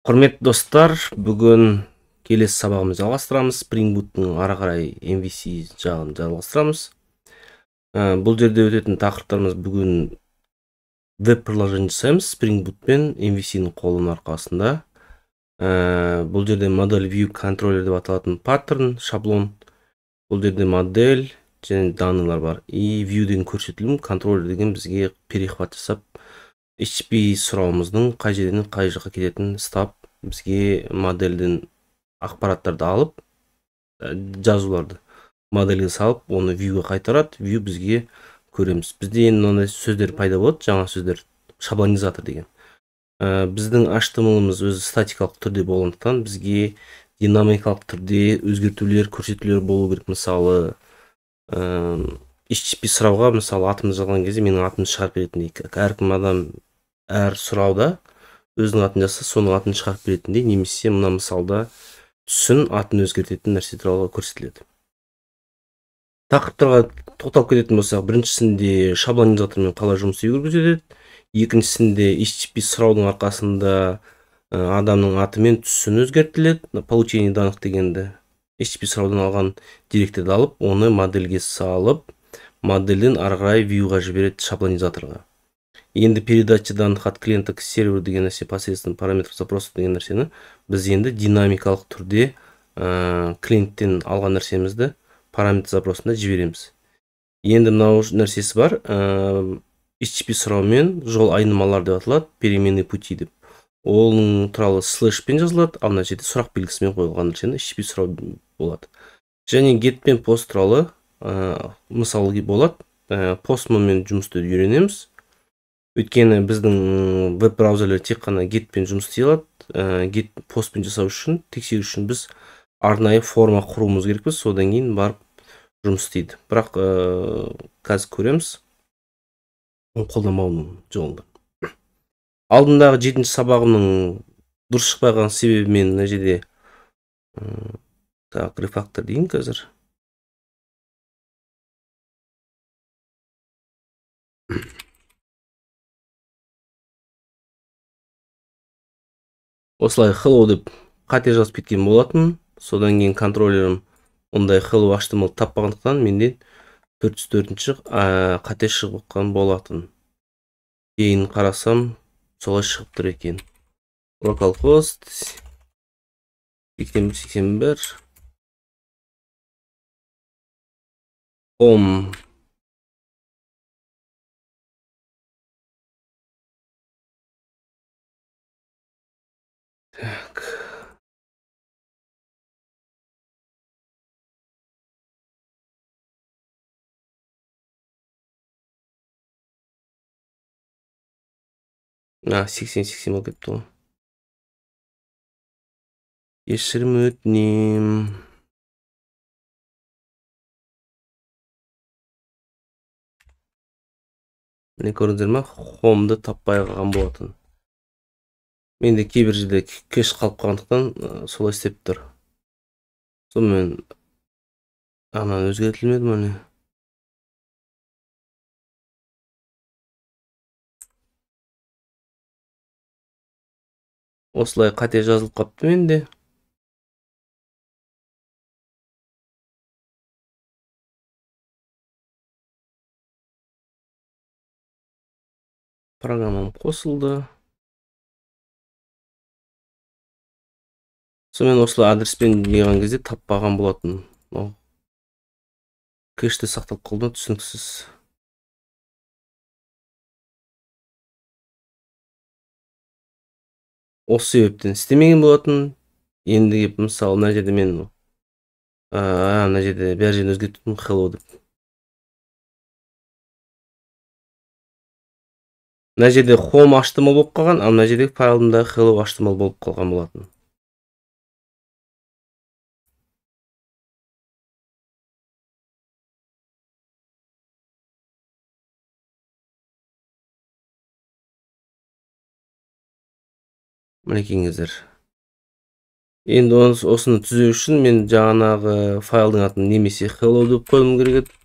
Құрметті достар, бүгін келесі сабағымызды жалғастырамыз. Spring Boot'ның ары қарай MVC жағын жалғастырамыз. Бұл жерде өтетін тақырыптарымыз бүгін веб-приложение жасаймыз Spring Boot пен MVC-ның қолының арқасында. Бұл жерде модель view controller деп аталатын паттерн, шаблон. Бұл жерде модель және данныйлар бар. И view деген көрсетілім, controller деген бізге перехват жасап, HTTP сұрауымыздың қай жерден қай жаққа кететінін стап, бізге модельден ақпараттарды алып, жазуларды модельге салып, оны viewға қайтарады. View бізге көреміз. Бізде енді мынандай сөздер пайда болады, жаңа сөздер, шаблонизатор деген. Біздің HTML-ымыз өзі статикалық түрде болғандықтан, бізге динамикалық түрде өзгертулер, көрсетулер болу керек. Мысалы, HTTP сұрауға, мысалы, атымды жазған кезде менің атымды шығарып беретіндей, әркім адам әр сұрауда өзінің атын жазса, соның атын шығарып беретіндей, немесе мына мысалда түсін атын өзгертетін нәрсе туралы көрсетіледі. Тақырыптарға тоқталып кететін болсақ, біріншісінде шаблонизатормен қалай жұмыс істеуі көрсетеді. Екіншісінде HTTP сұраудың арқасында адамның аты мен түсін өзгертіледі. Получение данных дегенді HTTP сұраудан алған деректерді алып, оны модельге салып, модельден ары қарай viewға жібереді шаблонизаторға. Енді передача данных от клиента к серверу деген нәрсе, посредством параметр запроса деген нәрсені біз енді динамикалық түрде клиенттен алған нәрсемізді параметр запросында жібереміз. Енді мынау нәрсесі бар, HTTP сұраумен жол айнымалар деп аталады, переменный пути деп. Оның туралы слэшпен жазылады, ал мына жерде сұрақ белгісімен қойылған нәрсені HTTP сұрау болады. Және get пен post туралы мысалы болады. Postman жұмысты үйренеміз. Өйткені біздің веб-браузерлер тек қана get пен жұмыс істей алады. Get постпен жасау үшін, тексеру үшін біз арнайы форма құруымыз керекпіз, содан кейін барып жұмыс істейді. Бірақ қазір көреміз қолданбауының жолында. Алдындағы 7-ші сабағымның дұрыс шықпаған себебі мен мына жерде рефактор дейін қазір. Осылай hello деп қате жазып кеткен болатын. Содан кейін контроллерім ондай hello HTML таппағандықтан менде 404-ші қате шығып отқан болатын. Кейін қарасам, солай шығып тұр екен. Localhost 81 home так. На 80 болып кетті ғой. Кешірім өтінем. Міне көрдіңіздер ме? Home'ды таппай қалған болатын. Менде кейбір жерде кеш қалып қалғандықтан солай істеп тұр. Сонымен анан өзгертілмеді ме? Осылай қате жазылып қапты менде. Программам қосылды. Сонымен осылай адреспен жиған кезде таппаған болатын. Кеште сақталып қалды, түсініксіз. Осы себептен істемеген болатын. Енді кеп мысалы мына жерде мен мына жерде бәр жерін өзгерттім hello деп. Мына жерде home HTML болып қалған, ал мына жерде файлымда hello HTML болып қалған болатын. Мінекеңіздер. Енді осыны түзеу үшін мен жаңағы файлдың атын немесе hello деп қойылым керек еді,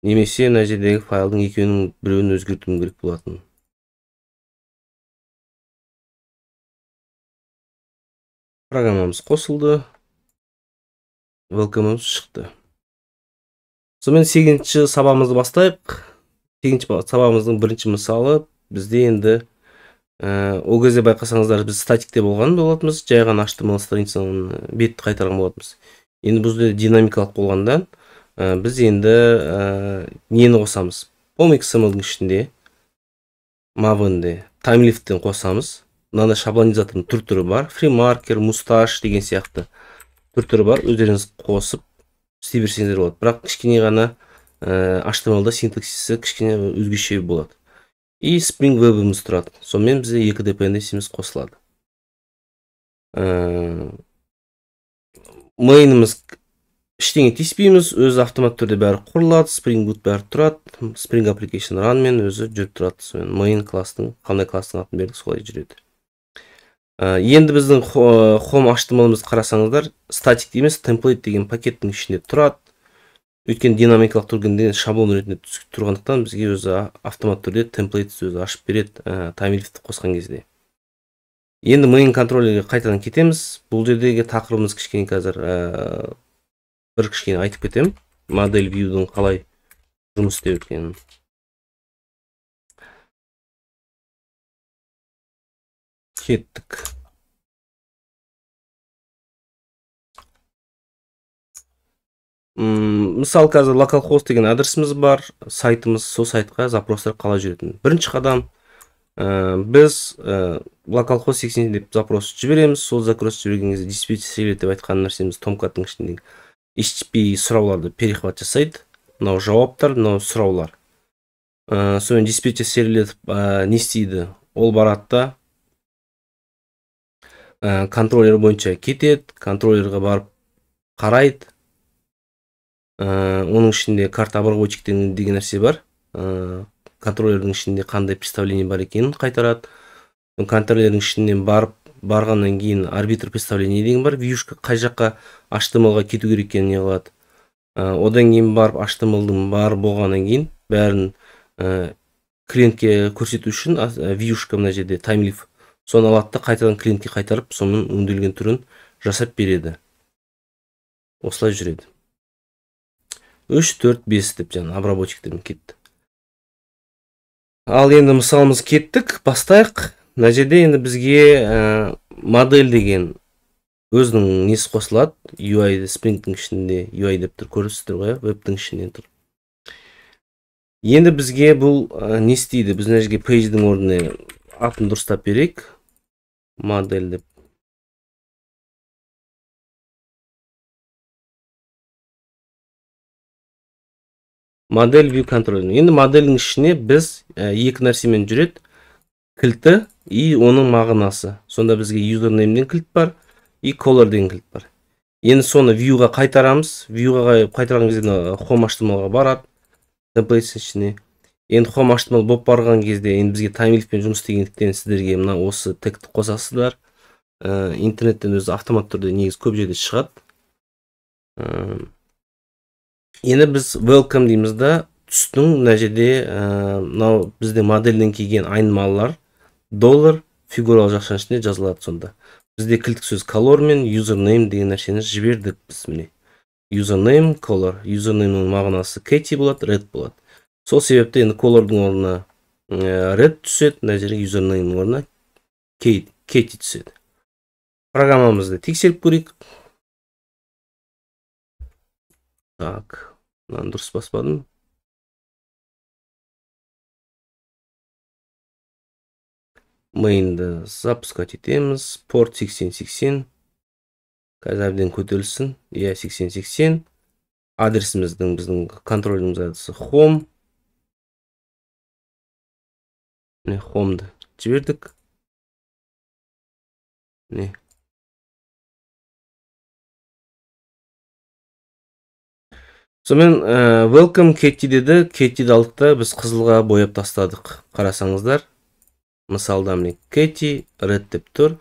немесе мына жердегі файлдың екеуінің біреуін өзгертуім керек болатын. Программамыз қосылды. Welcome'ымыз шықты. Сонымен 8-ші сабағымызды бастайық. 8-ші сабағымыздың бірінші мысалы бізде енді ол кезде байқасаңыздар біз статикте болған болатынбыз, жай ғана HTML страницаның бетті қайтарған болатынбыз. Енді бұл жерде динамикалық болғандан біз енді нені қосамыз? Home XML-дің ішінде Maven'де TimeLift'тен қосамыз. Мынандай шаблонизатордың түр-түрі бар. FreeMarker, Mustache деген сияқты түр-түрі бар. Өздеріңіз қосып істей берсеңіздер болады. Бірақ кішкене ғана HTML-да синтаксисі кішкене өзгеше болады. И Spring Web'іміз тұрады. Сонымен бізде екі dependency'miz қосылады. Main'imiz ештеңе тиіспейміз, өзі автомат түрде бәрі құрылады, Spring Boot бәрі тұрады, Spring Application Run мен өзі жүріп тұрады. Сонымен main кластың, қандай кластың атын бердік, солай жүреді. Енді біздің Home HTML-ымызды қарасаңыздар, static емес, template деген пакеттің ішінде тұрады. Өйткені динамикалық түргенде шаблон ретінде тұрғандықтан бізге өзі автомат түрде template өзі ашып береді, TimeLift қосқан кезде. Енді main контроллерге қайтадан кетеміз. Бұл жердегі тақырыбымыз кішкене қазір бір кішкене айтып кетем. Модель view-дің қалай жұмыс істеп еткенін. Кеттік. Мысалы қазір localhost деген адресіміз бар, сайтымыз, сол сайтқа запростар қалай жүретін. Бірінші қадам біз localhost 80 деп запрос жібереміз. Сол запрос жіберген кезде dispatch сервер деп айтқан нәрсеміз Tomcat-тың ішіндегі HTTP сұрауларды перехват жасайды. Мынау жауаптар, мынау сұраулар. Сонымен dispatch сервер не істейді? Ол барады да контроллер бойынша кетеді, контроллерға барып қарайды. Оның ішінде карта обработчик деген нәрсе бар. Контроллердің ішінде қандай представление бар екенін қайтарады. Контроллердің ішінен барғаннан кейін арбитр представление деген бар. Viewшка қай жаққа HTML-ға кету керек екенін не қылады. Одан кейін барып HTML-дің бар болғаннан кейін бәрін клиентке көрсету үшін Viewшка мына жерде TimeLift соны алады да қайтадан клиентке қайтарып, соның өңделген түрін жасап береді. Осылай жүреді. 3, 4, 5 деп жаңа обработчиктермен кетті. Ал енді мысалымыз кеттік, бастайық. Мына жерде енді бізге модель деген өзінің несі қосылады. UI Spring-тің ішінде UI деп тұр, көресіздер ғой, вебтің ішінен тұр. Енді бізге бұл не істейді? Біз мына жерге page-дің орнына атын дұрыстап берейік. Модель деп. Модель view controller. Енді модельдің ішіне біз екі нәрсемен жүреді. Кілті и оның мағынасы. Сонда бізге username-ден кілт бар и color деген кілт бар. Енді соны view-ға қайтарамыз. View-ға қайтарған кезде home HTML-ға барады. Templates ішіне. Енді home HTML болып барған кезде енді бізге TimeLift-пен жұмыс істегендіктен сіздерге мына осы тегті қосасыздар. Интернеттен өзі автомат түрде негіз көп жерде шығады. Енді біз welcome дейміз да, түстің мына жерде мынау бізде модельден келген айнымалылар доллар фигуралы жақшаның ішінде жазылады сонда. Бізде кілттік сөз color мен username деген нәрсені жібердік біз міне. Username, color. Username-ның мағынасы Katie болады, red болады. Сол себепті енді color-дың орнына red түседі, мына жерге username-ның орнына Katie түседі. Программамызды тексеріп көрейік. Так, мынаны дұрыс баспадым. Main'ді запускать етеміз. Порт 8080. Қазір әбден көтерілсін. 8080. Адресіміздің біздің контроліміз адресы home. Home'ды жібердік. Сонымен welcome Katie деді. Katie алдық та біз қызылға бояп тастадық. Қарасаңыздар. Мысалда міне Katie red деп тұр.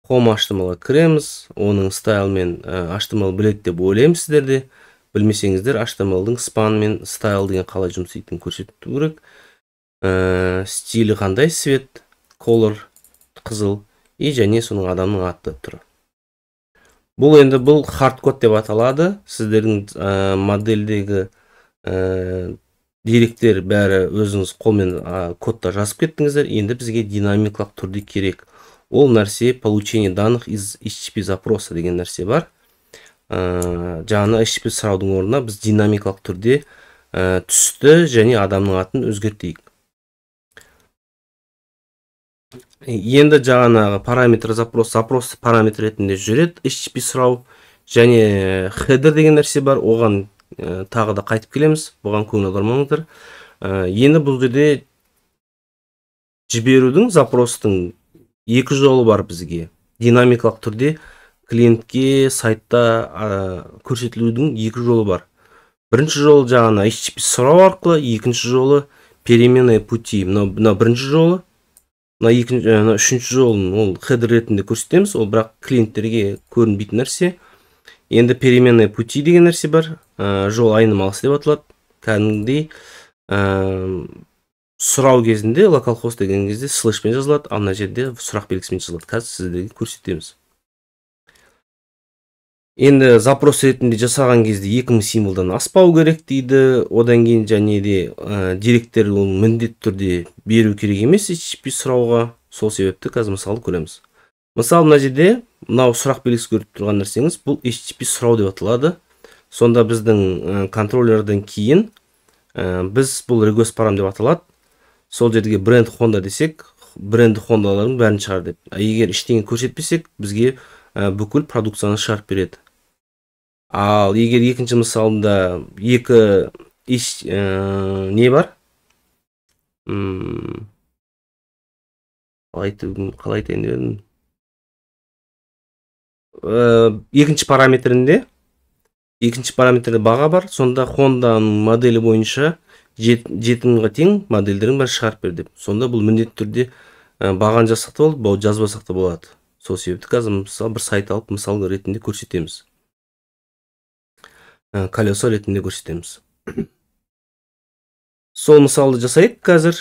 Home HTML-ға кіреміз. Оның style мен HTML біледі деп ойлаймыз сіздерде. Білмесеңіздер HTML-дың span мен style деген қалай жұмыс істейтінін көрсету керек. Стилі қандай, свет, color, қызыл и және соның адамның аты тұр. Бұл енді бұл хардкод деп аталады. Сіздердің модельдегі деректер бәрі өзіңіз қолмен кодта жазып кеттіңіздер. Енді бізге динамикалық түрде керек. Ол нәрсе получение данных из HTTP запроса деген нәрсе бар. Жаңа HTTP сұраудың орнына біз динамикалық түрде түсті және адамның атын өзгертейік. Енді жаңағы параметр запрос параметр ретінде жүреді. HTTP сұрау және header деген нәрсе бар. Оған тағы да қайтып келеміз. Бұған көңіл аудармаңыздар. Енді бұл жерде жіберудің запростың екі жолы бар бізге. Динамикалық түрде клиентке сайтта көрсетілудің екі жолы бар. Бірінші жолы жаңа HTTP сұрау арқылы, екінші жолы переменная пути. Мына бірінші жолы, үшінші жолын ол header ретінде көрсетеміз. Ол бірақ клиенттерге көрінбейтін нәрсе. Енді переменная пути деген нәрсе бар. Жол айнымалысы деп аталады. Кәдімгідей сұрау кезінде localhost деген кезде слэшпен жазылады, ал мына жерде сұрақ белгісімен жазылады. Қазір сіздерге көрсетеміз. Енді запрос ретінде жасаған кезде 2000 символдан аспау керек дейді. Одан кейін және де деректер міндетті түрде беру керек емес HTTP сұрауға. Сол себепті қазір мысалы көреміз. Мысалы мына жерде мынау сұрақ белгісі көріп тұрған нәрсеңіз бұл HTTP сұрау деп аталады. Сонда біздің контроллерден кейін біз бұл request param деп аталады. Сол жерге бренд Honda десек, бренд Hondалардың бәрін шығар деп. Егер ештеңе көрсетпесек, бізге бүкіл продукцияны шығарып береді. Ал егер екінші мысалында екі не бар? Қалай айтайын дедім? Екінші параметрінде баға бар. Сонда Hondaның моделі бойынша 7-ға тең модельдерін бәрі шығарып бер деп. Сонда бұл міндетті түрде бағаны жазсақ та болады, жазбасақ та болады. Сол себепті қазір мысалы бір сайт алып мысал ретінде көрсетеміз. Колесо ретінде көрсетеміз. Сол мысалды жасайық қазір.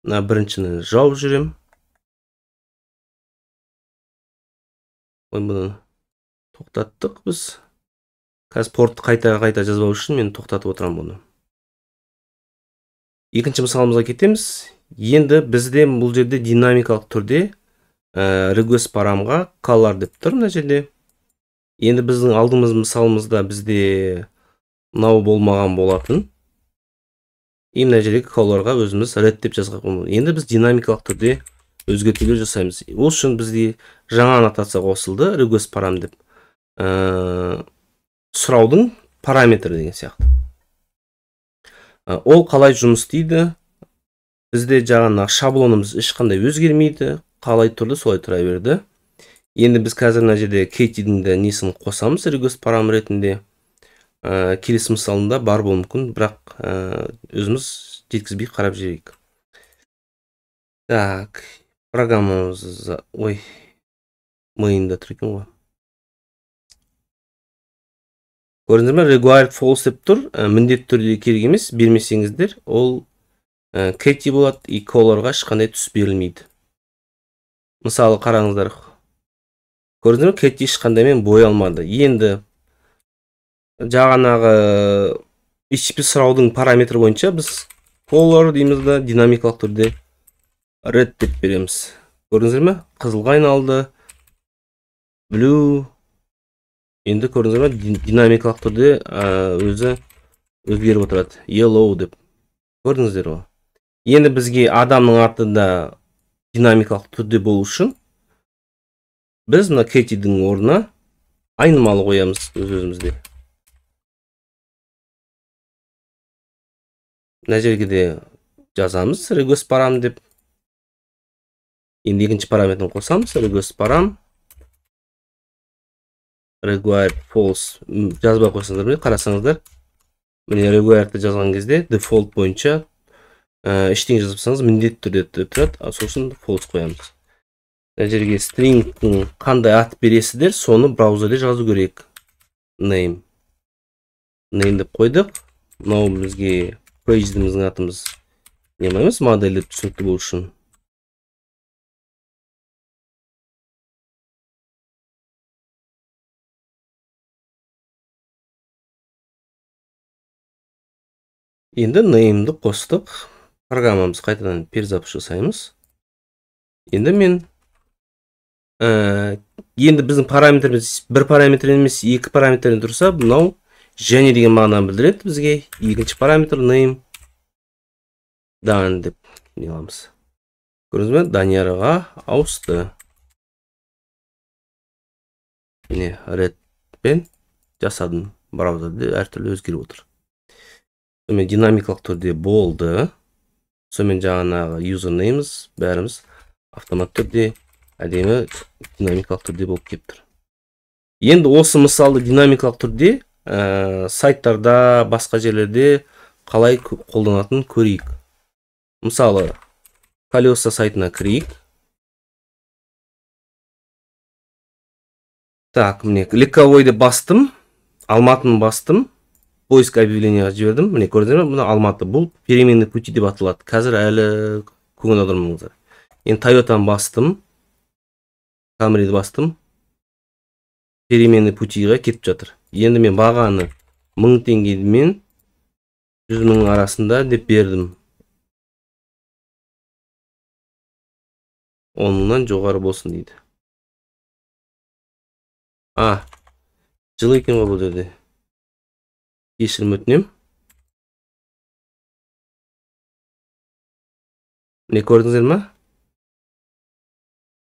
Біріншіні жауып жүрем. Бұны тоқтаттық біз. Қазір портты қайта жазбау үшін мен тоқтатып отырам бұны. Екінші мысалымызға кетеміз. Енді бізде бұл жерде динамикалық түрде request paramға color деп тұр мына жерде. Енді біздің алдымыз мысалымызда бізде мынау болмаған болатын. Мына жердегі colorға өзіміз red деп жазған болмайды. Енді біз динамикалық түрде өзгертулер жасаймыз. Ол үшін бізде жаңа аннотация қосылды, request param деп. Сұраудың параметрі деген сияқты. Ол қалай жұмыс істейді? Бізде жаңа шаблонымыз ешқандай өзгермейді. Қалай тұрды, солай тұра берді. Енді біз қазір мына жерде Katie-дің де несін қосамыз request param ретінде. Келесі мысалында бар болуы мүмкін, бірақ өзіміз жеткізбей қарап жіберейік. Так, программамыз миында тұр екен ғой. Көрдіңіздер ме? Required false деп тұр. Міндетті түрде керек емес, бермесеңіздер, ол Katie болады, и colorға ешқандай түс берілмейді. Мысалы қараңыздар. Көрдіңіздер ме? Katie ешқандай мен бой алмады. Енді жаңағы HTTP сұраудың параметрі бойынша біз color дейміз да, динамикалық түрде red деп береміз. Көрдіңіздер ме? Қызылға айналды. Blue. Енді көрдіңіздер ме? Динамикалық түрде өзі өзгеріп отырады. Yellow деп. Көрдіңіздер ме? Енді бізге адамның аты да динамикалық түрде болу үшін біз мына Katie-дің орнына айнымалы қоямыз өзімізде. Мына жерге де жазамыз request param деп. Енді екінші параметрін қосамыз. Request param required false жазбай қойсаңыздар, қарасаңыздар. Міне required'ті жазған кезде default бойынша ештеңе жазбасаңыз міндетті түрде тұрады. Сосын false қоямыз. Мына жерге string'тің қандай ат бересіздер, соны браузерде жазу керек. Name деп қойдық. Мынау бізге page'іміздің атымыз не емес, модельді түсінікті болу үшін. Енді name'ді қостық. Программамыз қайтадан перезапуск жасаймыз. Енді мен енді біздің параметріміз бір параметр емес, екі параметрден тұрса, мынау және деген мағынаны білдіреді бізге. Екінші параметр name дан деп не аламыз. Көрдіңіз бе? Данияға ауысты. Міне редпен жасадым. Браузерде әртүрлі өзгеріп отыр. Сонымен динамикалық түрде болды. Сонымен жаңағы usernamemiz бәріміз автомат түрде әдемі динамикалық түрде болып кеп тұр. Енді осы мысалды динамикалық түрде сайттарда, басқа жерлерде қалай қолданатын көрейік. Мысалы, колеса сайтына кірейік. Так, міне легковойды бастым, Алматыны бастым, поиск объявленияға жібердім. Міне көрдіңіздер ме? Мына Алматы, бұл переменный пути деп аталады. Қазір әлі көңіл аудармаңыздар. Енді Тойотаны бастым, Камриді бастым, переменный путиға кетіп жатыр. Енді мен бағаны 1000 теңгемен 100 000 арасында деп бердім. 10 000-нан жоғары болсын дейді. Жылы екен бұл жерде. Кешірім өтінем. Не көрдіңіздер ме?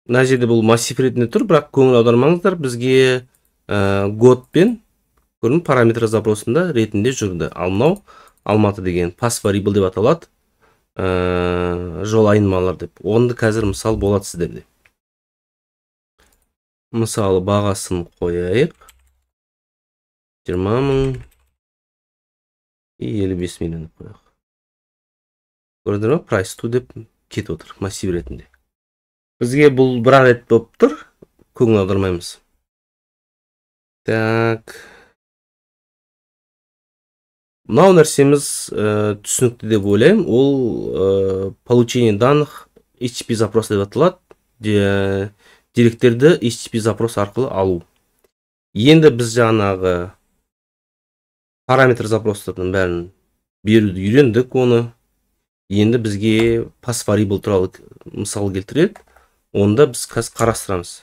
Мына жерде бұл массив ретінде тұр, бірақ көңіл аудармаңыздар, бізге годпен көрдің параметр запросында ретінде жүрді. Ал мынау Алматы деген pass variable деп аталады. Жол айнымалар деп. Онды қазір мысал болады сіздерде. Мысалы бағасын қояйық. 20 000 и 55 миллион қояйық. Көрдіңіздер ме? Price to деп кетіп отыр массив ретінде. Бізге бұл бір рет болып тұр, көңіл аудармаймыз. Так. Мынау нәрсеміз түсінікті деп ойлаймын. Ол получение данных HTTP запрос деп аталады. Деректерді HTTP запрос арқылы алу. Енді біз жаңағы параметр запростардың бәрін беруді үйрендік оны. Енді бізге pass variable туралы мысал келтіреді. Онда біз қарастырамыз.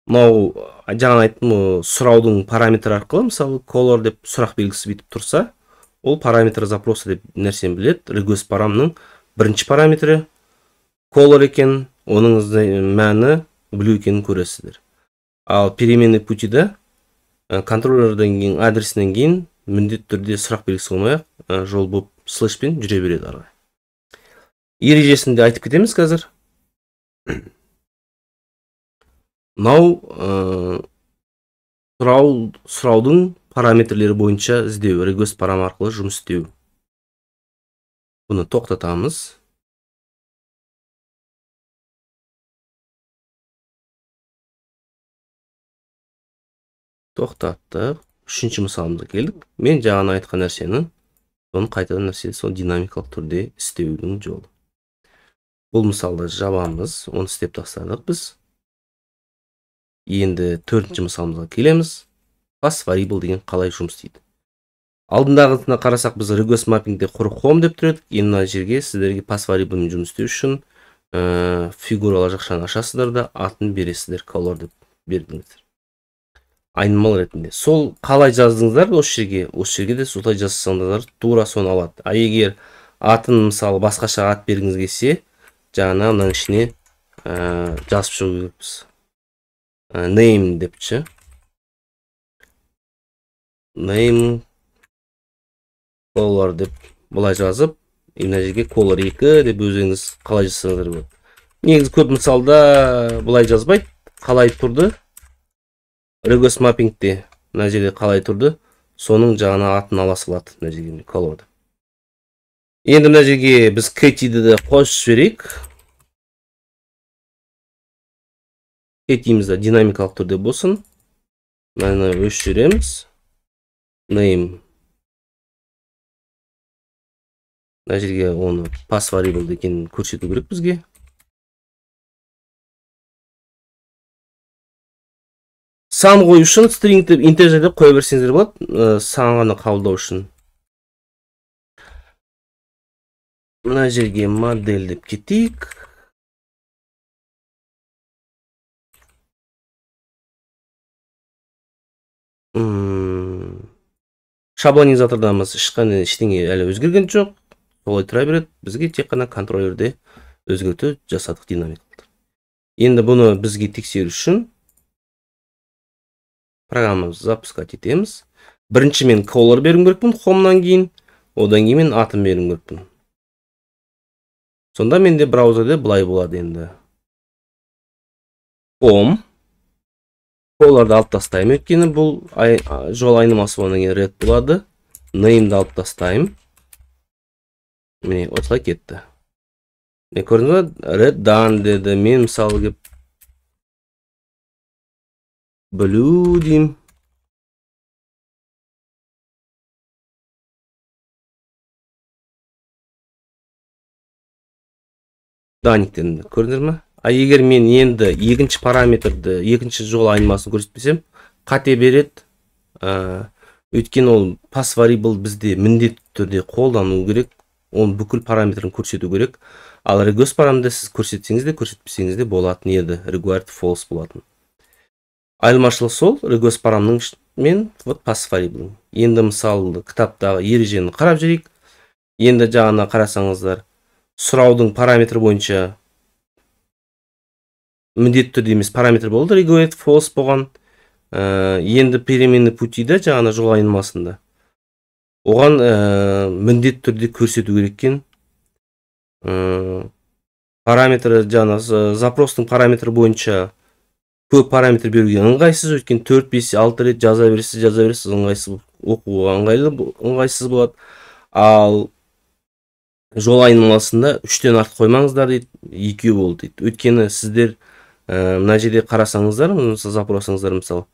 Мынау жаңа айттым, сұраудың параметр арқылы, мысалы color деп сұрақ белгісі бүйтіп тұрса, ол параметр запросы деп нәрсені біледі. Request парамның бірінші параметрі color екен, оның мәні blue екенін көресіздер. Ал переменный путида контроллерден кейін, адресінен кейін міндетті түрде сұрақ белгісі болмай жол болып слэшпен жүре береді арғы. Ережесінде айтып кетеміз қазір. Мынау сұраудың параметрлері бойынша іздеу, request парам арқылы жұмыс істеу. Бұны тоқтатамыз. Тоқтаттық. Үшінші мысалымызға келдік. Мен жаңа айтқан нәрсені, соны қайтадан нәрсе сол динамикалық түрде істеудің жолы. Бұл мысалда жабамыз, оны істеп тастадық біз. Енді төртінші мысалымызға келеміз. Pass variable деген қалай жұмыс істейді. Алдындағысына қарасақ, біз request mappingде құр home деп тұрдық. Енді мына жерге сіздерге pass variable жұмыс істеу үшін фигуралы жақшаны ашасыздар да атын бересіздер, color деп бердіңіздер. Айнымал ретінде. Сол қалай жаздыңыздар осы жерге де солай жазсаңыздар тура соны алады. А егер атын мысалы басқаша ат бергіңіз келсе, жаңа мынаның ішіне жазып шығу керекпіз. Name депші. Name color деп бұлай жазып, мына жерге color 2 деп өзіңіз қалай жазсаңыздар болады. Негізі көп мысалда бұлай жазбайды. Қалай тұрды? Request mappingте мына жерде қалай тұрды? Соның жаңа атын ала салады мына жерге color'ды. Енді мына жерге біз Katy'ді де қосып жіберейік. Katy'мізді динамикалық түрде болсын. Мына өшіреміз. Name. Мына жерге оны pass variable екенін көрсету керек бізге. Сан қою үшін string деп integer деп қоя берсеңіздер болады. Сан ғана қабылдау үшін. Мына жерге модель деп кетейік. Шаблонизатордамыз ешқандай ештеңе әлі өзгерген жоқ. Солай тұра береді. Бізге тек қана контроллерде өзгерту жасадық динамикалды. Енді бұны бізге тексеру үшін программамызды запускать етеміз. Бірінші мен color беруім керекпін home'нан кейін, одан кейін мен атын беруім керекпін. Сонда менде браузерде былай болады енді. Home. Color'ды алып тастаймын, өйткені бұл жол айнымасы болғаннан кейін red болады. Name'ді алып тастаймын. Міне, осылай кетті. Не көрдіңіз бе? Red done деді. Мен мысалы кеп blue деймін. Даниктен көрдіңіз ме? Егер мен енді екінші параметрді, екінші жол айнымасын көрсетпесем, қате береді. Өйткені ол pass variable бізде міндетті түрде қолдану керек. Оның бүкіл параметрін көрсету керек. Ал request параметрді сіз көрсетсеңіз де, көрсетпесеңіз де болатын еді. Required false болатын. Айырмашылық сол, request параметрінің мен pass variable. Енді мысалы кітаптағы ережені қарап жүрейік. Енді жаңа қарасаңыздар, сұраудың параметрі бойынша міндетті түрде емес параметр болды. Required false болған. Енді переменный путида жаңа жол айнымасында. Оған міндетті түрде көрсету кереккен параметрі жаңа запростың параметрі бойынша көп параметр беруге ыңғайсыз, өйткені 4, 5, 6 рет жаза бересіз, ыңғайсыз, оқуға ыңғайсыз болады. Ал жол айнымасында 3-тен артық қоймаңыздар дейді, 2 болды дейді. Өйткені сіздер мына жерде қарасаңыздар, запросыңыздар мысалы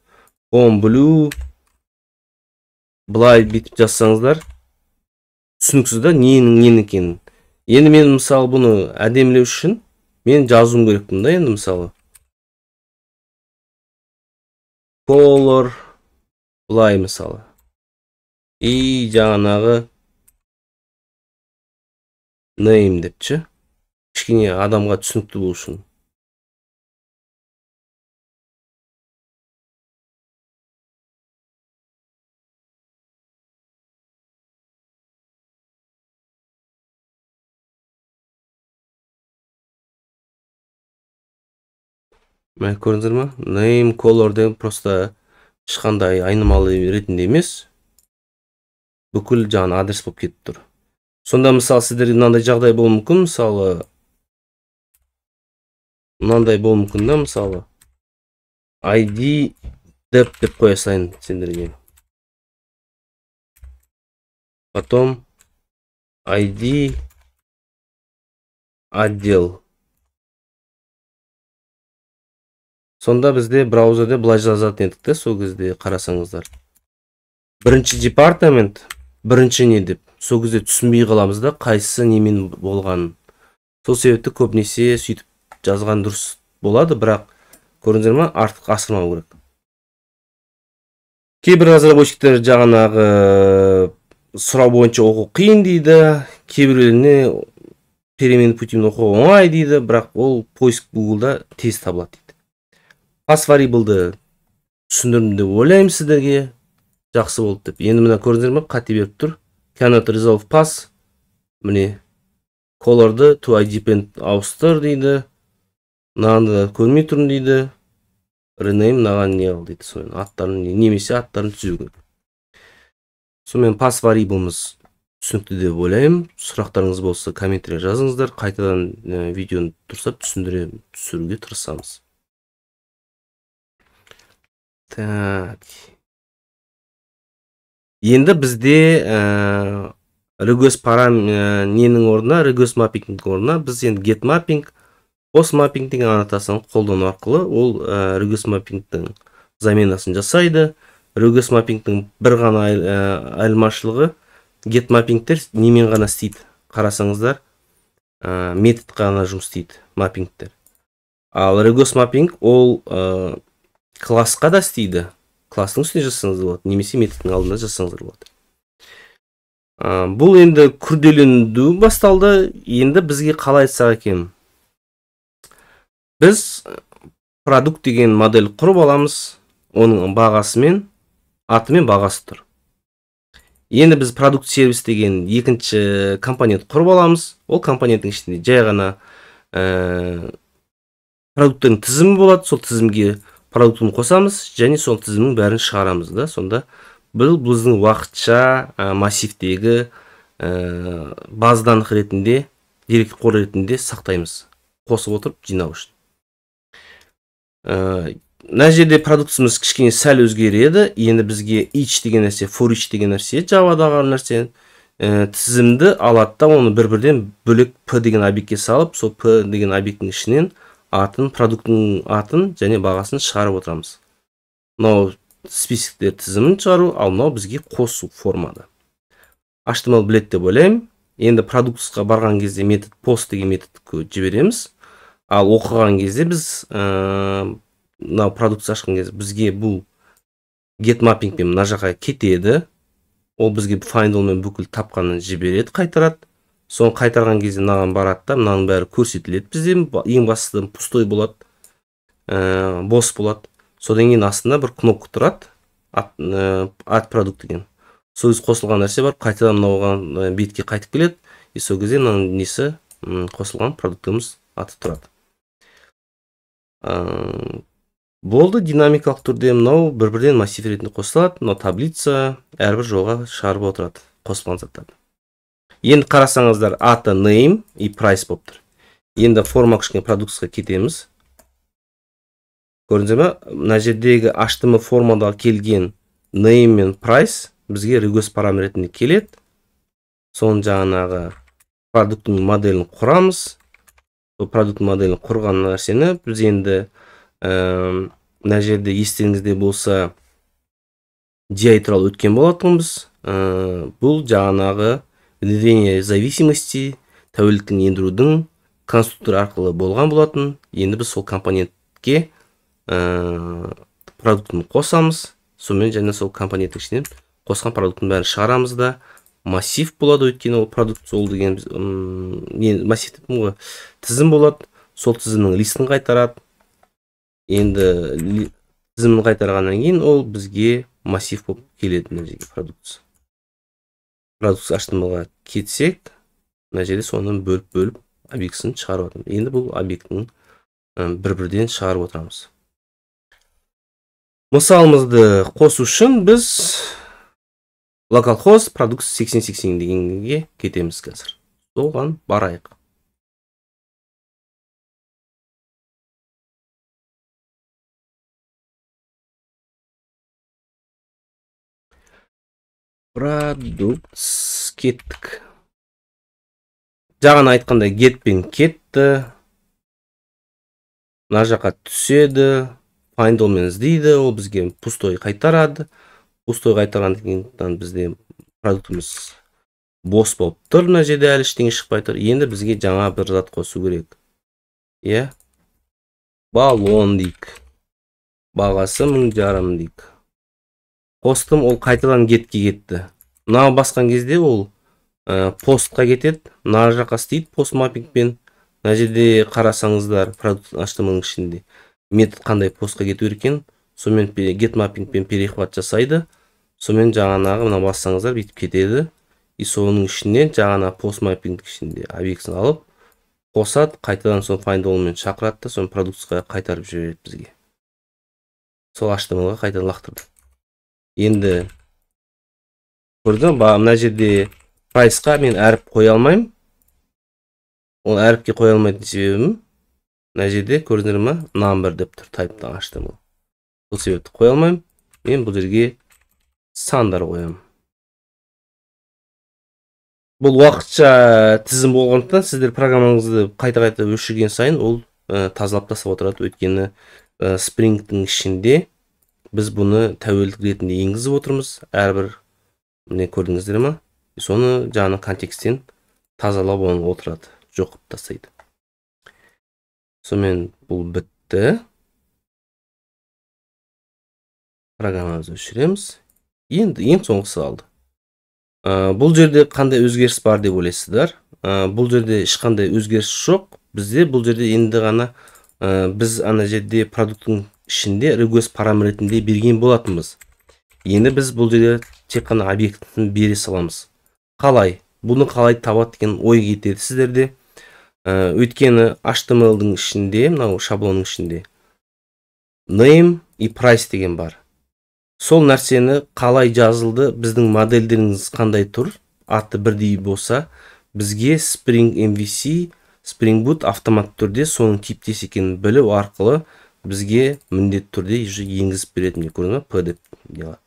home blue былай бетіп жазсаңыздар, түсініксіз да ненің екенін. Енді мен мысалы бұны әдемілеу үшін мен жазуым керекпін да, енді мысалы color былай мысалы. И жаңағы name депші. Кішкене адамға түсінікті болу үшін. Мә көрдіңіздер ме? Name color деген просто ешқандай айнымалы ретінде емес. Бүкіл жаңа адрес болып кетіп тұр. Сонда мысалы сіздерге мынандай жағдай болуы мүмкін, мысалы мынандай болуы мүмкін да, мысалы ID деп қоя салайын сендерге. Потом ID отдел. Сонда бізде браузерде былай жазатын едік те, сол кезде қарасаңыздар. Бірінші департамент, бірінші не деп, сол кезде түсінбей қаламыз да, қайсысы немен болған. Сол себепті көбінесе сөйтіп жазған дұрыс болады, бірақ көрдіңіздер ме, артық асырмау керек. Кейбір разработчиктер жаңағы сұрау бойынша оқу қиын дейді, кейбіреуіне переменный путимен оқу оңай дейді, бірақ ол поиск Google'да тез табылады дейді. Pass variable'ды түсіндірдім деп ойлаймын сіздерге, жақсы болды деп. Енді мына көрдіңіздер ме, қате беріп тұр. Cannot resolve pass. Міне color'ды to ID depend ауыстыр дейді. Мынаны көрмей тұрмын дейді. Rename мынаған не ал дейді. Сонымен аттарын немесе аттарын түзеу керек. Сонымен pass variable'ымыз түсінікті деп ойлаймын. Сұрақтарыңыз болса комментарий жазыңыздар. Қайтадан видеоны дұрыстап түсіруге тырысамыз. Так. Енді бізде request ненің орнына, request mapping орнына біз енді get mapping, post mapping деген аннотацияны қолдану арқылы ол request mappingтің заменасын жасайды. Request mappingтің бір ғана айырмашылығы get mappingтер немен ғана істейді. Қарасаңыздар, метод ғана жұмыс істейді mappingтер. Ал request mapping ол классқа да істейді. Класстың үстіне жазсаңыз болады, немесе методтың алдында жазсаңыз болады. Бул енді күрделенүү башталды. Енді бізге қалай айтсақ екен, біз продукт деген модель құрып аламыз, оның бағасы мен аты мен бағасы тұр. Енді біз продукт сервис деген екінші компонент құрып аламыз. Ол компоненттің ішінде жай ғана продукттың тізімі болады. Сол тізімге продуктын қосамыз және сол тізімнің бәрін шығарамыз да. Сонда бұл біздің уақытша массивтегі базаданық ретінде, дерек қор ретінде сақтаймыз, қосып отырып жинау үшін. Мына жерде продуктымыз кішкене сәл өзгереді. Енді бізге each деген нәрсе, for each деген нәрсе, Javaдағы нәрсе тізімді алады да, оны бір-бірден бөлек p деген объектке салып, сол p деген объекттің ішінен атын, продукттың атын және бағасын шығарып отырамыз. Мынау списоктер тізімін шығару, ал мынау бізге қосу формада. HTML білет деп ойлаймын. Енді продуктқа барған кезде метод post деген методты жібереміз. Ал оқыған кезде біз мынау продукт ашқан кезде бізге бұл get mapping пен мына жаққа кетеді. Ол бізге find all мен бүкіл тапқанын жібереді, қайтарады. Соны қайтарған кезде мынаған барады да, мынаның бәрі көрсетіледі бізде. Ең бастысы пустой болады, бос болады. Содан кейін астында бір кнопка тұрады, add product деген. Сол кезде қосылған нәрсе бар, қайтадан мынауған бетке қайтып келеді. Сол кезде мынаның несі қосылған продуктымыз аты тұрады. Болды, динамикалық түрде мынау бір-бірден массив ретінде қосылады. Мынау таблица әрбір жолға шығарып отырады қосылған заттарды. Енді қарасаңыздар, аты name и price болып тұр. Енді форма кішкене продуктқа кетеміз. Көрдіңіздер ме? Мына жердегі HTML формада келген name мен price бізге request параметр ретінде келеді. Соның жаңағы продукттың моделін құрамыз. Бұл продукттың моделін құрған нәрсені біз енді мына жерде естеріңізде болса DI туралы өткен болатынбыз. Бұл жаңағы внедрение зависимости, тәуелділіктің ендірудің конструктор арқылы болған болатын. Енді біз сол компонентке продукттың қосамыз. Сонымен және сол компоненттің ішінен қосқан продукттың бәрін шығарамыз да. Массив болады, өйткені ол продукт сол деген массив тізім болады. Сол тізімнің листін қайтарады. Енді тізімін қайтарғаннан кейін ол бізге массив болып келеді. Мына жерге продукт HTML-ға кетсек, мына жерде соны бөліп объектісін шығарып отырмыз. Енді бұл объектінің бір-бірден шығарып отырамыз. Мысалымызды қосу үшін біз localhost продукт 8080 дегенге кетеміз қазір. Соған барайық. Продукт кеттік. Жағын айтқанда get пен кетті. Мына жаққа түседі. Find all мен іздейді. Ол бізге пустой қайтарады. Пустой қайтарғаннан кейін бізде продуктымыз бос болып тұр. Мына жерде әлі ештеңе шықпай тұр. Енді бізге жаңа бір зат қосу керек. Иә. Баллон дейік. Бағасы 1500 дейік. Қостым, ол қайтадан getке кетті. Мынау басқан кезде ол постқа кетеді. Мына жаққа істейді пост маппингпен. Мына жерде қарасаңыздар, продукт HTML-ның ішінде метод қандай постқа кету екен. Сонымен get mappingпен перехват жасайды. Сонымен жаңағы мына бассаңыздар бүйтіп кетеді. И соның ішінен жаңа пост маппинг ішінде объектісін алып қосады, қайтадан соны find all мен шақырады да, соны продуктқа қайтарып жібереді бізге. Сол HTML-ға қайтадан лақтырды. Енді көрдім, мына жерде price-қа мен әріп қоя алмаймын. Ол әріпке қоя алмайтын себебім, мына жерде көрдіңіздер ме? Number деп тұр type-тан HTML. Бұл себепті қоя алмаймын. Мен бұл жерге сандар қоямын. Бұл уақытша тізім болғандықтан сіздер программаңызды қайта-қайта өшірген сайын ол тазалап тастап отырады. Өйткені Spring-тің ішінде біз бұны тәуелділік ретінде енгізіп отырмыз. Әрбір міне көрдіңіздер ме? Соны жаңа контекстен тазалап оны отырады, жоқып тастайды. Сонымен бұл бітті. Программамызды өшіреміз. Енді ең соңғысы қалды. Бул жерде кандай өзгеріс бар деп ойлайсыздар? Бул жерде эч кандай өзгеріс жок. Бизде бул жерде энди гана биз ана жерде продукттун ичинде request параметринде берген болатынбыз. Енді біз бұл жерде тек қана объектін бере саламыз. Қалай? Бұны қалай табат деген ой кетеді сіздерде. Өйткені HTML-дың ішінде, мынау шаблонның ішінде name и price деген бар. Сол нәрсені қалай жазылды, біздің модельдеріңіз қандай тұр, аты бірдей болса, бізге Spring MVC, Spring Boot автомат түрде соның типтес екенін білу арқылы бізге міндетті түрде енгізіп беретін. Көрдіңіз ба? P деп дела.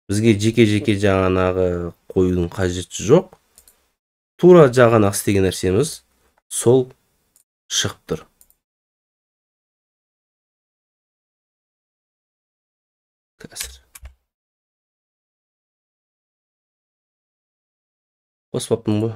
Бізге жеке-жеке жаңағы қоюдың қажеті жоқ. Тура жаңағы істеген нәрсеміз сол шығып тұр. Қазір. Қоспаппын ғой.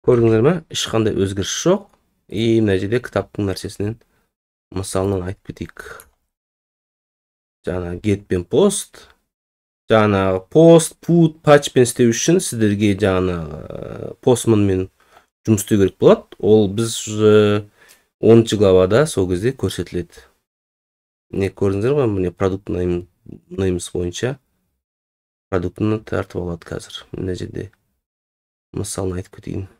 Көрдіңіздер ме? Ешқандай өзгеріс жоқ. И мына жерде кітаптың нәрсесінен мысалынан айтып кетейік. Жаңа get пен post, жаңа post, put, patch пен істеу үшін сіздерге жаңа postmanмен жұмыс істеу керек болады. Ол біз 10 главада сол кезде көрсетіледі. Не көрдіңіздер ме? Міне продукт names бойынша продуктыны тартып алады қазір. Мына жерде мысалын айтып кетейін.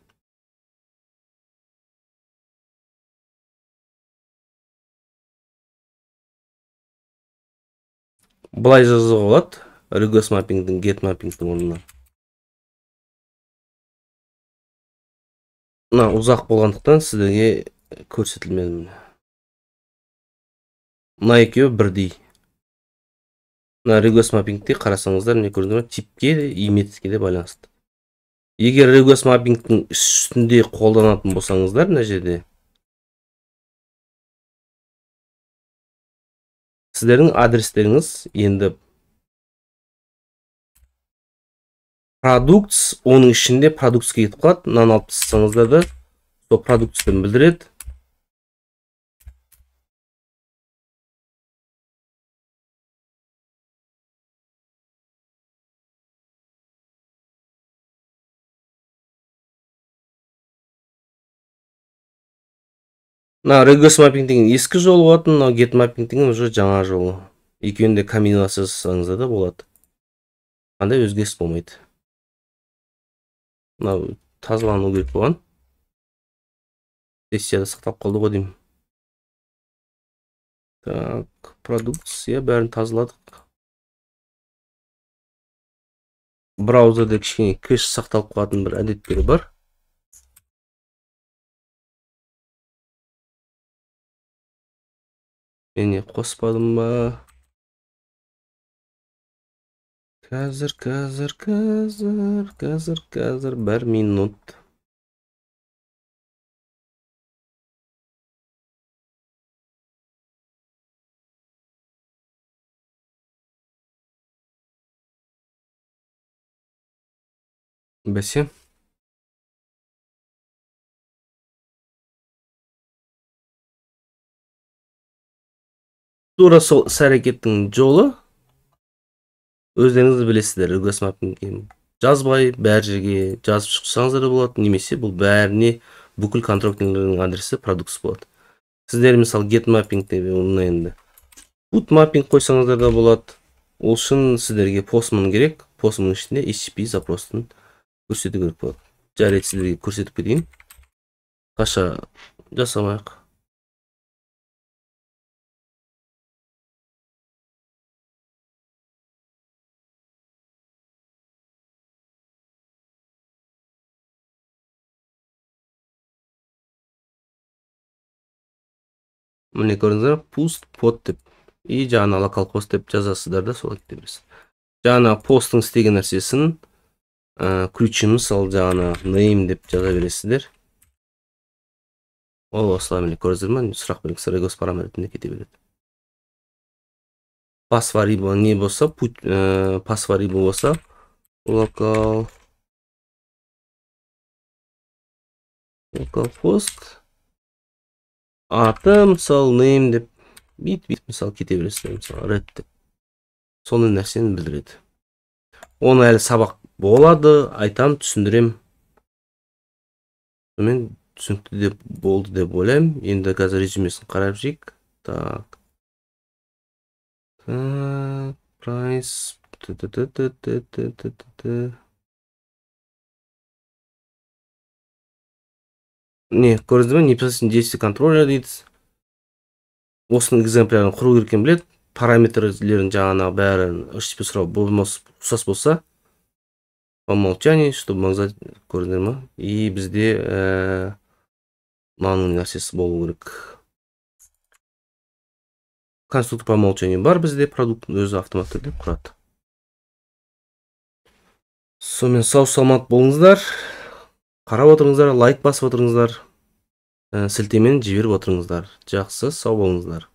Бұлай жазуға болады. Request mapping'дің get mapping'дің орнына. Мына ұзақ болғандықтан сіздерге көрсетілмеді. Мына екеуі бірдей. Мына request mapping'те қарасаңыздар, не көрдіңіздер ме? Типке и методке де байланысты. Егер request mapping'тің үстінде қолданатын болсаңыздар, мына жерде сіздердің адрестеріңіз енді products, оның ішінде products'ке кетіп қалады. Мынаны алып тастасаңыздар да сол products'ты білдіреді. Мына request mapping деген ескі жолы болатын, мына get mapping деген уже жаңа жолы. Екеуінде комбинация жасаңыздар да болады. Қандай өзгеріс болмайды. Мына тазалану керек болған. Сессияда сақталып қалды ғой деймін. Так, продукция бәрін тазаладық. Браузерде кішкене кэш сақталып қалатын бір әдеттері бар. Мен қоспадым ба? Қазір бір минут. Бәсе. Тура сол іс-әрекеттің жолы өздеріңіз білесіздер. Request mapping жазбай бәр жерге жазып шықсаңыздар да болады, немесе бұл бәріне бүкіл контрактілердің адресі продукс болады. Сіздер мысалы get mapping деп енді put mapping қойсаңыздар да болады. Ол үшін сіздерге postman керек. Postman ішінде HTTP запростын көрсету керек болады. Жарайды, сіздерге көрсетіп кетейін. Қаша жасамайық. Міне көрдіңіздер, post pod деп и жаңа localhost деп жазасыздар да солай кете бересіз. Жаңа посттың істеген нәрсесін ключіміз ал жаңа name деп жаза бересіздер. Ол осылай міне көрдіңіздер ме? Сұрақ белгісі request параметріне кете береді. Pass variable не болса, pass variable болса, local host аты мысалы name деп бүйтіп мысалы кете бересіздер, мысалы red деп сондай нәрсені білдіреді. Оны әлі сабақ болады, айтам, түсіндірем. Мен түсінікті деп болды деп ойлаймын. Енді қазір резюмесін қарап жейік. Так. Price. Не, көрдіңіз бе? Непосредственно действие контроля дейді. Осының экземплярын құру керек екенін біледі. Параметрлерін жаңағы бәрін HTTP сұрау ұқсас болса, по умолчанию, чтобы маңызды көрдіңдер ма? И бізде маңның нәрсесі болу керек. Конструктор по умолчанию бар бізде, продукттың өзі автоматты деп құрады. Сонымен сау саламат болыңыздар. Қарап отырыңыздар, лайк басып отырыңыздар. Сілтемені жіберіп отырыңыздар. Жақсы, сау болыңыздар.